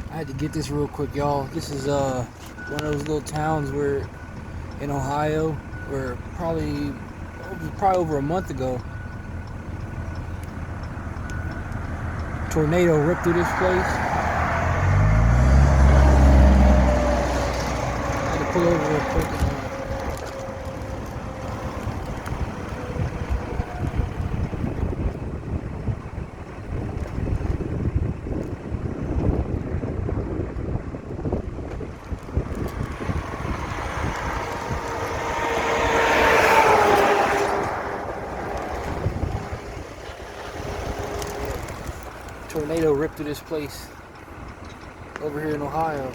I had to get this real quick, y'all. This is one of those little towns where in Ohio, where probably over a month ago, tornado ripped through this place. I had to pull over real quick. Tornado ripped through this place over here in Ohio.